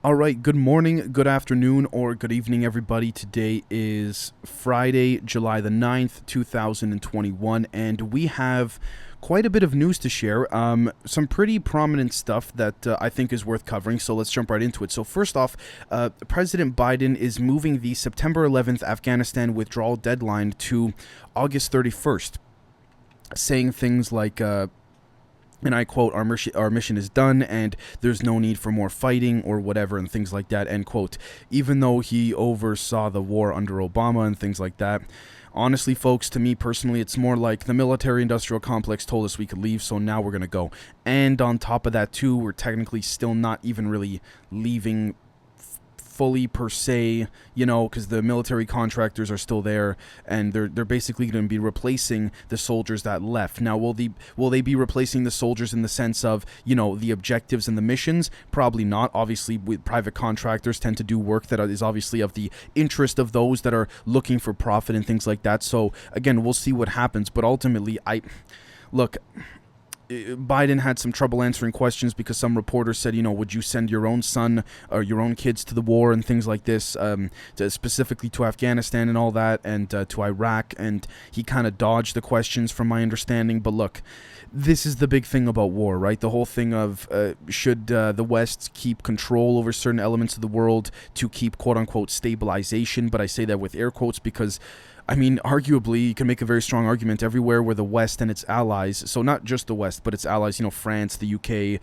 All right, good morning, good afternoon, or good evening, everybody. Today is Friday, July the 9th, 2021, and we have quite a bit of news to share. Some pretty prominent stuff that I think is worth covering, so let's jump right into it. So first off, President Biden is moving the September 11th Afghanistan withdrawal deadline to August 31st, saying things like... and I quote, our mission is done and there's no need for more fighting or whatever and things like that, end quote. Even though he oversaw the war under Obama and things like that. Honestly, folks, to me personally, it's more like the military-industrial complex told us we could leave, so now we're going to go. And on top of that, too, we're technically still not even really leaving fully per se, because the military contractors are still there, and they're basically going to be replacing the soldiers that left. Now, will they be replacing the soldiers in the sense of the objectives and the missions? Probably not. Obviously, private contractors tend to do work that is obviously of the interest of those that are looking for profit and things like that. So again, we'll see what happens. But ultimately, Biden had some trouble answering questions because some reporters said, would you send your own son or your own kids to the war and things like this, specifically to Afghanistan and all that, and to Iraq, and he kind of dodged the questions from my understanding. But look, this is the big thing about war, right? The whole thing of should the West keep control over certain elements of the world to keep quote-unquote stabilization, but I say that with air quotes because arguably, you can make a very strong argument everywhere where the West and its allies, so not just the West, but its allies, France, the UK,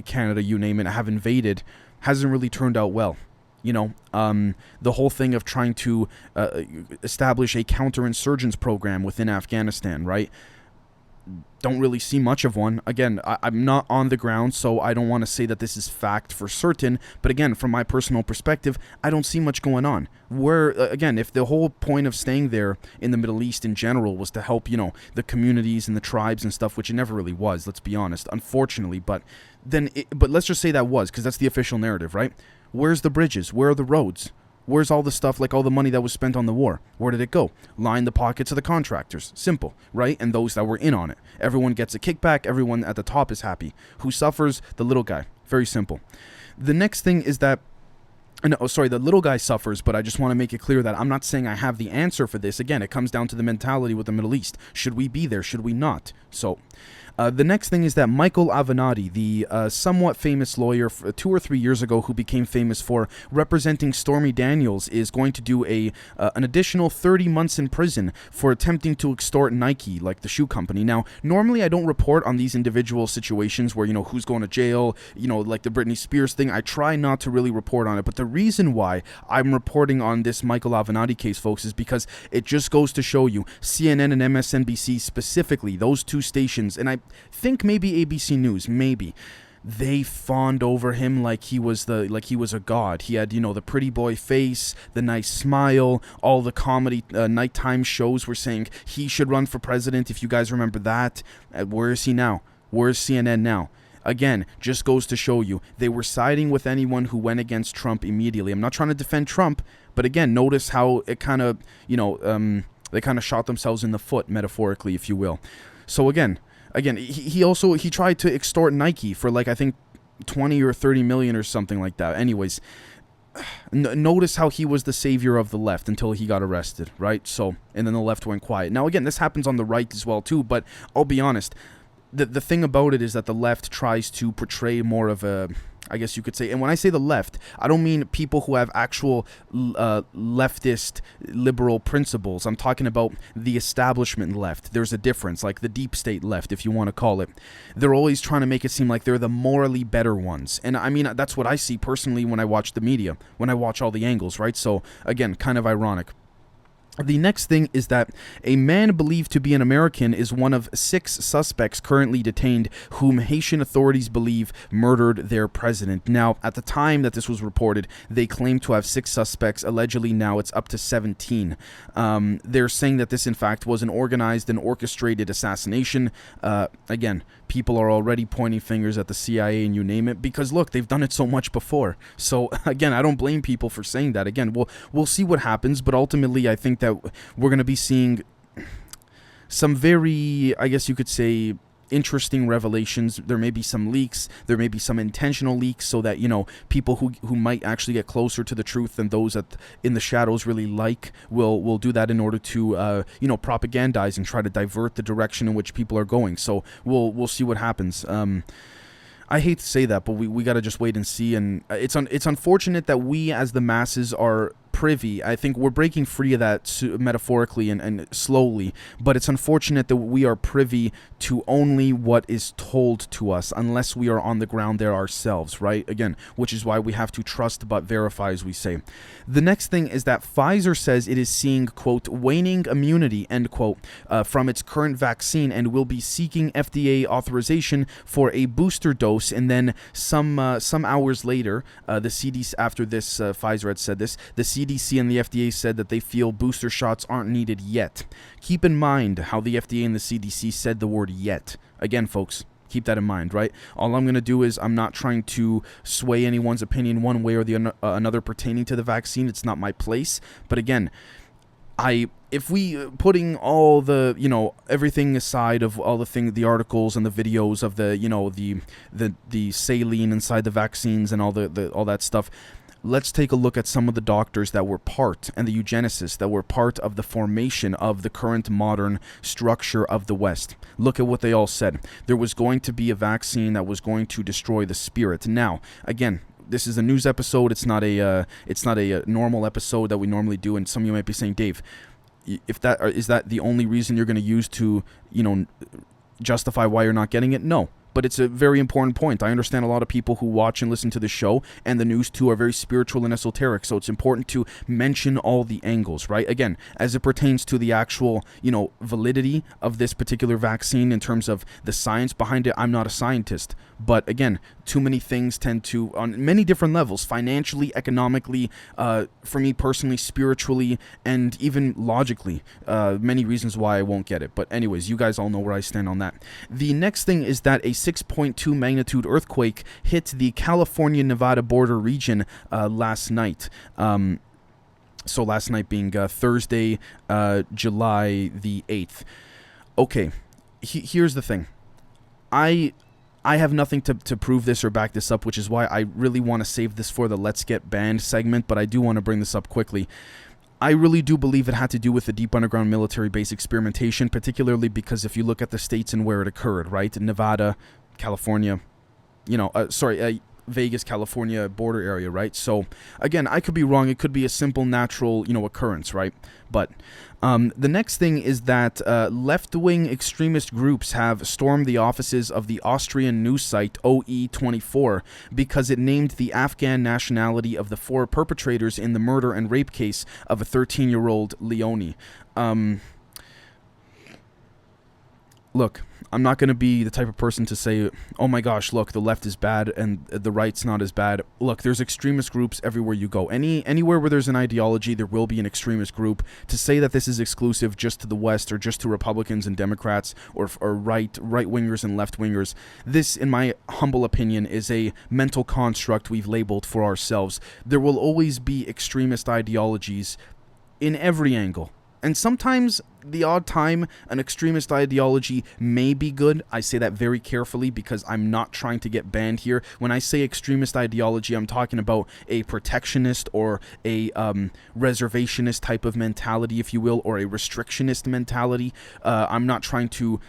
Canada, you name it, have invaded, hasn't really turned out well. The whole thing of trying to establish a counterinsurgents program within Afghanistan, right? Don't really see much of one. Again, I'm not on the ground, so I don't want to say that this is fact for certain. But again, from my personal perspective, I don't see much going on. Again, if the whole point of staying there in the Middle East in general was to help, the communities and the tribes and stuff, which it never really was, let's be honest, unfortunately. But let's just say that was, because that's the official narrative, right? Where's the bridges? Where are the roads? Where's all the stuff, like all the money that was spent on the war? Where did it go? Line the pockets of the contractors. Simple, right? And those that were in on it. Everyone gets a kickback. Everyone at the top is happy. Who suffers? The little guy. Very simple. The next thing is that... No, sorry, the little guy suffers, but I just want to make it clear that I'm not saying I have the answer for this. Again, it comes down to the mentality with the Middle East. Should we be there? Should we not? So... the next thing is that Michael Avenatti, the somewhat famous lawyer 2 or 3 years ago who became famous for representing Stormy Daniels, is going to do an additional 30 months in prison for attempting to extort Nike, like the shoe company. Now, normally I don't report on these individual situations where, who's going to jail, like the Britney Spears thing. I try not to really report on it, but the reason why I'm reporting on this Michael Avenatti case, folks, is because it just goes to show you CNN and MSNBC specifically, those two stations, and I think maybe ABC News, maybe, they fawned over him like he was a god. He had, the pretty boy face, the nice smile, all the comedy nighttime shows were saying he should run for president, if you guys remember that. Where is he now? Where's CNN now? Again, just goes to show you, they were siding with anyone who went against Trump immediately. I'm not trying to defend Trump, but again, notice how it kind of, they kind of shot themselves in the foot, metaphorically, if you will. So again, he tried to extort Nike for I think 20 or 30 million or something like that. Anyways, notice how he was the savior of the left until he got arrested, right? So, and then the left went quiet. Now again, this happens on the right as well too, but I'll be honest, the thing about it is that the left tries to portray more of a, I guess you could say, and when I say the left, I don't mean people who have actual leftist liberal principles. I'm talking about the establishment left. There's a difference, like the deep state left, if you want to call it. They're always trying to make it seem like they're the morally better ones. And that's what I see personally when I watch the media, when I watch all the angles, right? So again, kind of ironic. The next thing is that a man believed to be an American is one of 6 suspects currently detained whom Haitian authorities believe murdered their president. Now, at the time that this was reported, they claimed to have 6 suspects. Allegedly, now it's up to 17. They're saying that this, in fact, was an organized and orchestrated assassination. Again, people are already pointing fingers at the CIA and you name it, because look, they've done it so much before. So again, I don't blame people for saying that. Again, we'll see what happens, but ultimately I think that we're going to be seeing some very, I guess you could say, interesting revelations. There may be some leaks. There may be some intentional leaks so that, people who might actually get closer to the truth than those in the shadows really will do that in order to, propagandize and try to divert the direction in which people are going. So we'll see what happens. I hate to say that, but we got to just wait and see. And it's unfortunate that we as the masses are privy. I think we're breaking free of that metaphorically and slowly, but it's unfortunate that we are privy to only what is told to us unless we are on the ground there ourselves, right? Again, which is why we have to trust but verify, as we say. The next thing is that Pfizer says it is seeing, quote, waning immunity, end quote, from its current vaccine and will be seeking FDA authorization for a booster dose. And then some hours later, the CDC, after this, Pfizer had said this, the CDC and the FDA said that they feel booster shots aren't needed yet. Keep in mind how the FDA and the CDC said the word yet. Again, folks, keep that in mind, right? All I'm going to do is I'm not trying to sway anyone's opinion one way or the another pertaining to the vaccine. It's not my place. But again, if we putting all the, everything aside of all the articles and the videos of the saline inside the vaccines and all that stuff, let's take a look at some of the doctors that were and the eugenicists that were part of the formation of the current modern structure of the West. Look at what they all said. There was going to be a vaccine that was going to destroy the spirit. Now, again, this is a news episode. It's not a normal episode that we normally do. And some of you might be saying, Dave, is that the only reason you're going to use to, justify why you're not getting it? No. But it's a very important point. I understand a lot of people who watch and listen to the show and the news too are very spiritual and esoteric. So it's important to mention all the angles, right? Again, as it pertains to the actual, validity of this particular vaccine in terms of the science behind it, I'm not a scientist. But again, too many things tend to, on many different levels, financially, economically, for me personally, spiritually, and even logically, many reasons why I won't get it. But anyways, you guys all know where I stand on that. The next thing is that a 6.2 magnitude earthquake hit the California-Nevada border region last night. So last night being Thursday, July the 8th. Okay, here's the thing. I have nothing to prove this or back this up, which is why I really want to save this for the Let's Get Banned segment, but I do want to bring this up quickly. I really do believe it had to do with the deep underground military base experimentation, particularly because if you look at the states and where it occurred, right? Nevada, California, Vegas, California border area, right? So again, I could be wrong. It could be a simple natural, occurrence, right? But the next thing is that left-wing extremist groups have stormed the offices of the Austrian news site OE24 because it named the Afghan nationality of the 4 perpetrators in the murder and rape case of a 13-year-old Leonie. Look, I'm not going to be the type of person to say, oh my gosh, look, the left is bad and the right's not as bad. Look, there's extremist groups everywhere you go. Anywhere where there's an ideology, there will be an extremist group. To say that this is exclusive just to the West or just to Republicans and Democrats or right-wingers and left-wingers, this, in my humble opinion, is a mental construct we've labeled for ourselves. There will always be extremist ideologies in every angle. And sometimes, the odd time, an extremist ideology may be good. I say that very carefully because I'm not trying to get banned here. When I say extremist ideology, I'm talking about a protectionist or a reservationist type of mentality, if you will, or a restrictionist mentality. I'm not trying to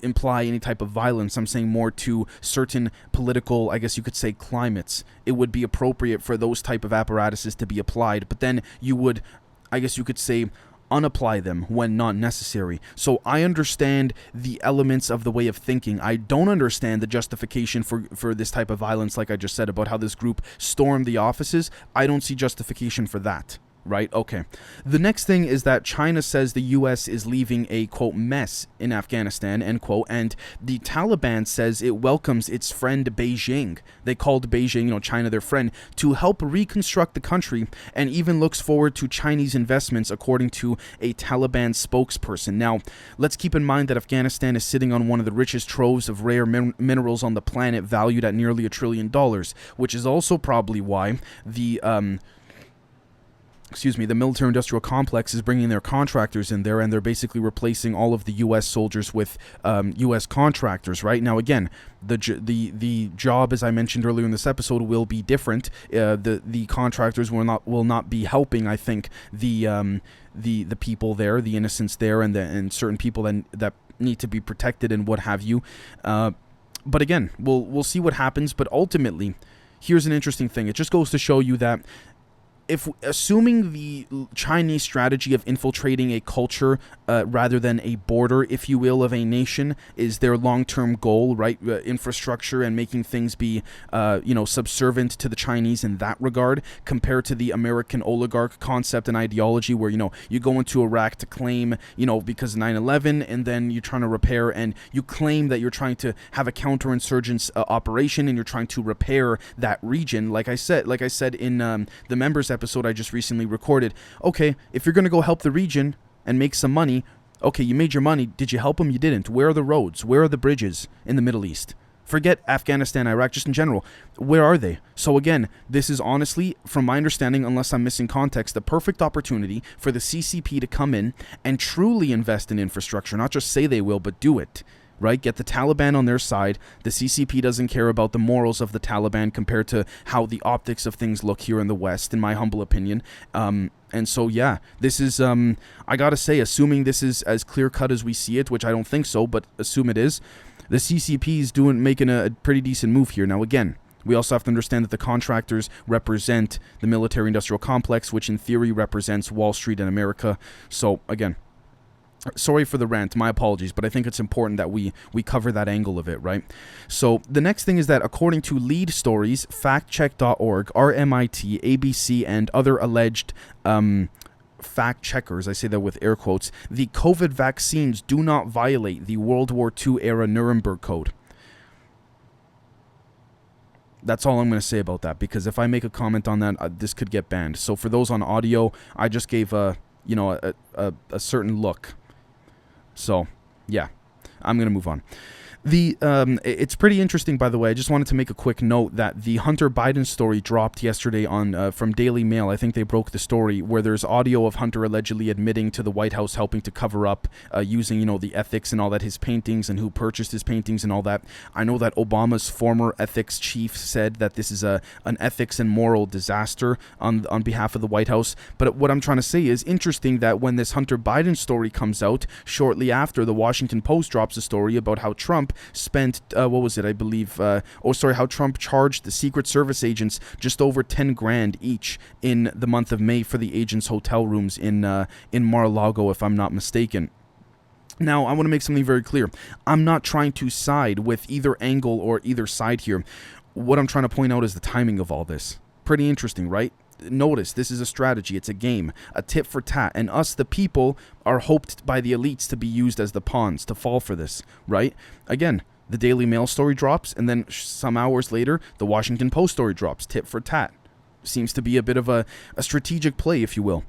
imply any type of violence. I'm saying more to certain political, I guess you could say, climates. It would be appropriate for those type of apparatuses to be applied, but then you would, I guess you could say, unapply them when not necessary. So I understand the elements of the way of thinking. I don't understand the justification for this type of violence, like I just said about how this group stormed the offices. I don't see justification for that. Right? Okay. The next thing is that China says the U.S. is leaving a, quote, mess in Afghanistan, end quote, and the Taliban says it welcomes its friend Beijing. They called Beijing, China, their friend, to help reconstruct the country, and even looks forward to Chinese investments, according to a Taliban spokesperson. Now, let's keep in mind that Afghanistan is sitting on one of the richest troves of rare minerals on the planet, valued at nearly $1 trillion, which is also probably why the the military-industrial complex is bringing their contractors in there, and they're basically replacing all of the U.S. soldiers with U.S. contractors. Right now, again, the job, as I mentioned earlier in this episode, will be different. The contractors will not be helping, I think, the people there, the innocents there, and certain people that need to be protected and what have you. But again, we'll see what happens. But ultimately, here's an interesting thing. It just goes to show you that, if assuming the Chinese strategy of infiltrating a culture rather than a border, if you will, of a nation is their long-term goal, right? Infrastructure and making things be, subservient to the Chinese in that regard, compared to the American oligarch concept and ideology where, you go into Iraq to claim, because 9/11, and then you're trying to repair, and you claim that you're trying to have a counterinsurgents operation, and you're trying to repair that region. Like I said in the members episode I just recently recorded. Okay, if you're going to go help the region and make some money, okay, you made your money. Did you help them? You didn't. Where are the roads? Where are the bridges in the Middle East? Forget Afghanistan, Iraq, just in general. Where are they? So again, this is honestly, from my understanding, unless I'm missing context, the perfect opportunity for the CCP to come in and truly invest in infrastructure. Not just say they will, but do it. Right? Get the Taliban on their side. The CCP doesn't care about the morals of the Taliban compared to how the optics of things look here in the West, in my humble opinion. And so, yeah, this is, I gotta say, assuming this is as clear-cut as we see it, which I don't think so, but assume it is, the CCP is making a pretty decent move here. Now, again, we also have to understand that the contractors represent the military-industrial complex, which in theory represents Wall Street and America. So, again, sorry for the rant, my apologies, but I think it's important that we cover that angle of it, right? So the next thing is that according to lead stories, factcheck.org, RMIT, ABC, and other alleged fact checkers, I say that with air quotes, the COVID vaccines do not violate the World War II era Nuremberg Code. That's all I'm going to say about that, because if I make a comment on that, this could get banned. So for those on audio, I just gave a certain look. So, yeah, I'm going to move on. It's pretty interesting, by the way. I just wanted to make a quick note that the Hunter Biden story dropped yesterday on from Daily Mail. I think they broke the story where there's audio of Hunter allegedly admitting to the White House helping to cover up using, the ethics and all that, his paintings and who purchased his paintings and all that. I know that Obama's former ethics chief said that this is an ethics and moral disaster on behalf of the White House. But what I'm trying to say is interesting that when this Hunter Biden story comes out shortly after, the Washington Post drops a story about how Trump spent, how Trump charged the Secret Service agents just over 10 grand each in the month of May for the agents' hotel rooms in Mar-a-Lago, if I'm not mistaken. Now, I want to make something very clear. I'm not trying to side with either angle or either side here. What I'm trying to point out is the timing of all this. Pretty interesting, right? Notice, this is a strategy. It's a game, a tit for tat, and us, the people, are hoped by the elites to be used as the pawns to fall for this, right? Again, the Daily Mail story drops, and then some hours later, the Washington Post story drops, tit for tat. Seems to be a bit of a strategic play, if you will.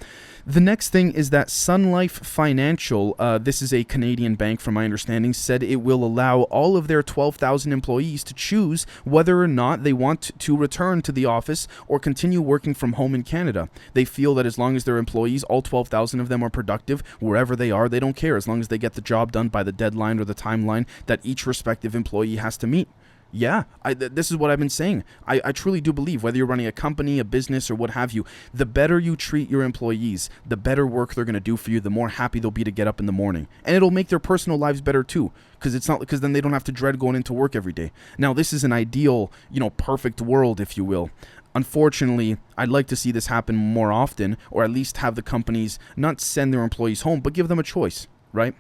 The next thing is that Sun Life Financial, this is a Canadian bank from my understanding, said it will allow all of their 12,000 employees to choose whether or not they want to return to the office or continue working from home in Canada. They feel that as long as their employees, all 12,000 of them, are productive wherever they are, they don't care, as long as they get the job done by the deadline or the timeline that each respective employee has to meet. Yeah, this is what I've been saying. I truly do believe, whether you're running a company, a business, or what have you, the better you treat your employees, the better work they're going to do for you, the more happy they'll be to get up in the morning. And it'll make their personal lives better too, because then they don't have to dread going into work every day. Now, this is an ideal, perfect world, if you will. Unfortunately, I'd like to see this happen more often, or at least have the companies not send their employees home, but give them a choice, right?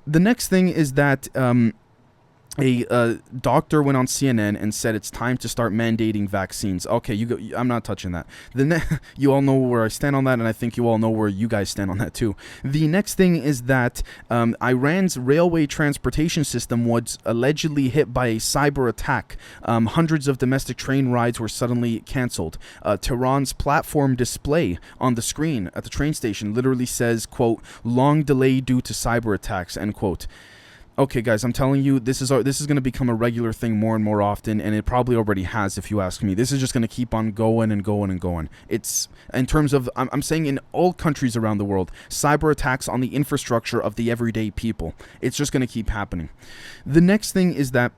The next thing is that a doctor went on CNN and said it's time to start mandating vaccines. Okay, I'm not touching that. You all know where I stand on that, and I think you all know where you guys stand on that too. The next thing is that Iran's railway transportation system was allegedly hit by a cyber attack. Hundreds of domestic train rides were suddenly canceled. Tehran's platform display on the screen at the train station literally says, quote, "long delay due to cyber attacks," end quote. Okay, guys, I'm telling you, this is going to become a regular thing more and more often, and it probably already has, if you ask me. This is just going to keep on going and going and going. It's, in terms of, I'm saying in all countries around the world, cyber attacks on the infrastructure of the everyday people. It's just going to keep happening. The next thing is that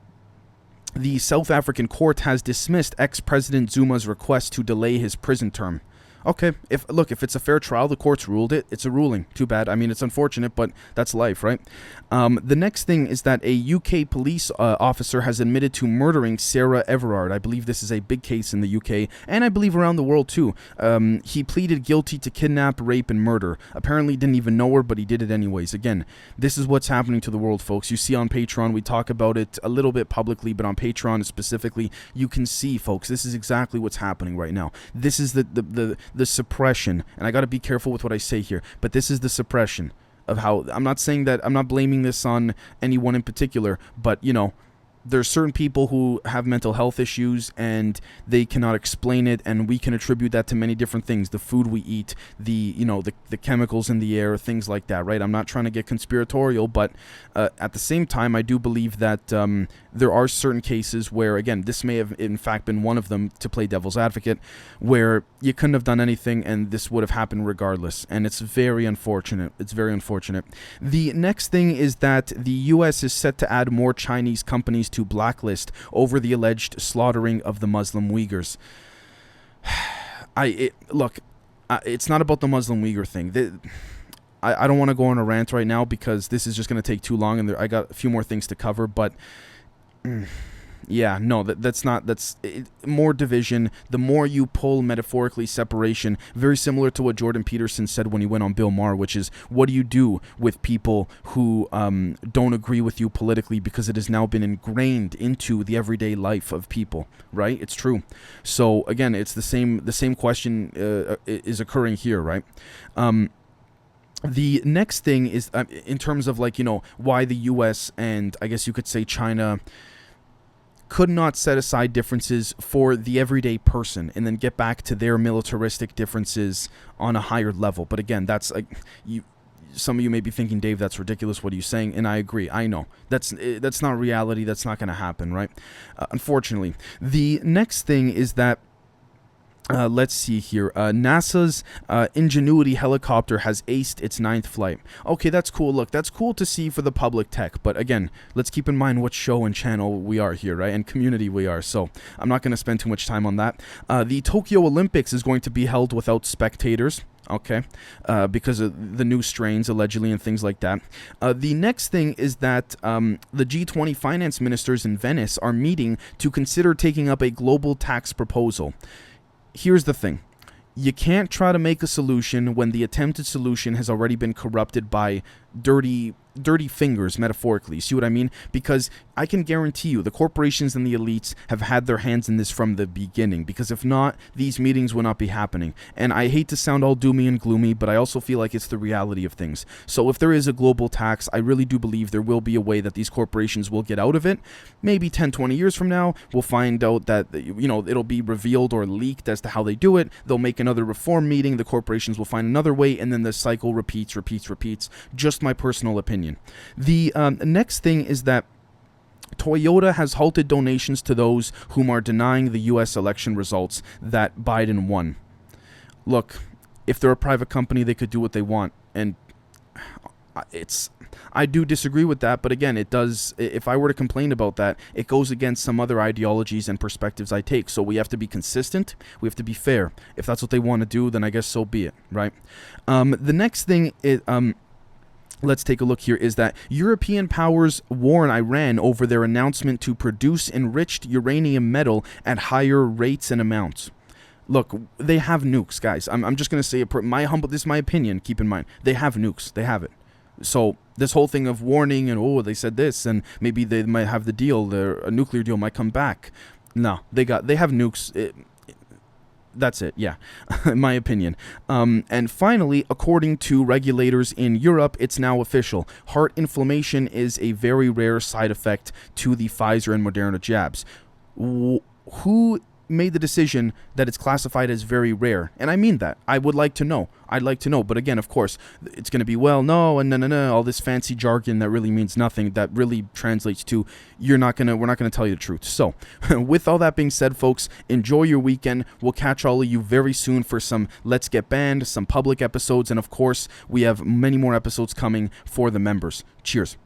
the South African court has dismissed ex-President Zuma's request to delay his prison term. Okay, if it's a fair trial, the court's ruled it. It's a ruling. Too bad. I mean, it's unfortunate, but that's life, right? The next thing is that a UK police officer has admitted to murdering Sarah Everard. I believe this is a big case in the UK, and I believe around the world too. He pleaded guilty to kidnap, rape, and murder. Apparently didn't even know her, but he did it anyways. Again, this is what's happening to the world, folks. You see on Patreon, we talk about it a little bit publicly, but on Patreon specifically, you can see, folks, this is exactly what's happening right now. This is the suppression, and I got to be careful with what I say here, but this is the suppression of how, I'm not saying that, I'm not blaming this on anyone in particular, but you know, there's certain people who have mental health issues and they cannot explain it, and we can attribute that to many different things: the food we eat, the chemicals in the air, things like that, right? I'm not trying to get conspiratorial, but at the same time, I do believe that there are certain cases where, again, this may have in fact been one of them, to play devil's advocate, where you couldn't have done anything and this would have happened regardless, and it's very unfortunate. It's very unfortunate. The next thing is that the U.S. is set to add more Chinese companies to blacklist over the alleged slaughtering of the Muslim Uyghurs. It's not about the Muslim Uyghur thing. I don't want to go on a rant right now because this is just going to take too long, and I got a few more things to cover, but yeah, no, that's more division. The more you pull metaphorically separation, very similar to what Jordan Peterson said when he went on Bill Maher, which is, what do you do with people who don't agree with you politically, because it has now been ingrained into the everyday life of people, right? It's true. So again, it's the same question is occurring here, right? The next thing is in terms of, like, you know, why the U.S. and I guess you could say China could not set aside differences for the everyday person and then get back to their militaristic differences on a higher level. But again, that's like, some of you may be thinking, Dave, that's ridiculous. What are you saying? And I agree. I know that's not reality. That's not going to happen, right? Unfortunately. The next thing is that let's see here. NASA's Ingenuity helicopter has aced its 9th flight. Okay, that's cool. Look, that's cool to see for the public tech. But again, let's keep in mind what show and channel we are here, right? And community we are. So I'm not going to spend too much time on that. The Tokyo Olympics is going to be held without spectators. Okay, because of the new strains, allegedly, and things like that. The next thing is that the G20 finance ministers in Venice are meeting to consider taking up a global tax proposal. Here's the thing. You can't try to make a solution when the attempted solution has already been corrupted by dirty fingers, metaphorically. See what I mean? Because I can guarantee you the corporations and the elites have had their hands in this from the beginning, because if not, these meetings would not be happening. And I hate to sound all doomy and gloomy, but I also feel like it's the reality of things. So if there is a global tax, I really do believe there will be a way that these corporations will get out of it. Maybe 10, 20 years from now, we'll find out that, you know, it'll be revealed or leaked as to how they do it. They'll make another reform meeting, the corporations will find another way, and then the cycle repeats. Just my personal opinion. The next thing is that Toyota has halted donations to those whom are denying the U.S. election results that Biden won. Look, if they're a private company, they could do what they want, and I do disagree with that, but again, it does. If I were to complain about that, it goes against some other ideologies and perspectives I take. So we have to be consistent. We have to be fair. If that's what they want to do, then I guess so be it, right? The next thing is, let's take a look here, is that European powers warn Iran over their announcement to produce enriched uranium metal at higher rates and amounts. Look, they have nukes, guys. I'm just going to say, this is my opinion, keep in mind. They have nukes. They have it. So this whole thing of warning and, oh, they said this, and maybe they might have the deal, a nuclear deal might come back. No, they have nukes. That's it, yeah, in my opinion. And finally, according to regulators in Europe, it's now official. Heart inflammation is a very rare side effect to the Pfizer and Moderna jabs. Who made the decision that it's classified as very rare. And I mean that. I would like to know. I'd like to know. But again, of course, it's going to be, well, no, and no, all this fancy jargon that really means nothing, that really translates to we're not going to tell you the truth. So with all that being said, folks, enjoy your weekend. We'll catch all of you very soon for some Let's Get Banned, some public episodes, and of course, we have many more episodes coming for the members. Cheers.